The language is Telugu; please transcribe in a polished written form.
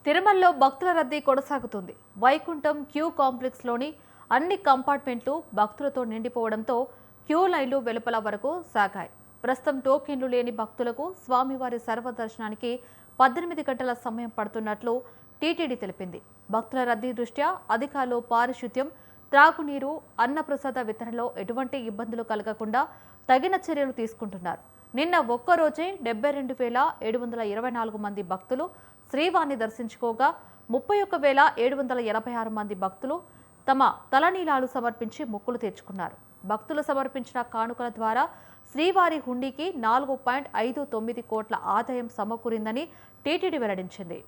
తిరుమలలో భక్తుల రద్దీ కొనసాగుతుంది. వైకుంఠం క్యూ కాంప్లెక్స్లోని అన్ని కంపార్ట్మెంట్లు భక్తులతో నిండిపోవడంతో క్యూ లైన్లు వెలుపల వరకు సాగాయి. ప్రస్తుతం టోకెన్లు లేని భక్తులకు స్వామివారి సర్వదర్శనానికి 18 గంటల సమయం పడుతున్నట్లు టీటీడీ తెలిపింది. భక్తుల రద్దీ దృష్ట్యా అధికారులు పారిశుద్ధ్యం, త్రాగునీరు, అన్నప్రసాద వితరణలో ఎటువంటి ఇబ్బందులు కలగకుండా తగిన చర్యలు తీసుకుంటున్నారు. నిన్న ఒక్కరోజే 72,724 మంది భక్తులు శ్రీవారిని దర్శించుకోగా 31,786 మంది భక్తులు తమ తలనీలాలు సమర్పించి మొక్కులు తీర్చుకున్నారు. భక్తులు సమర్పించిన కానుకల ద్వారా శ్రీవారి హుండీకి 4.59 కోట్ల ఆదాయం సమకూరిందని టీటీడీ వెల్లడించింది.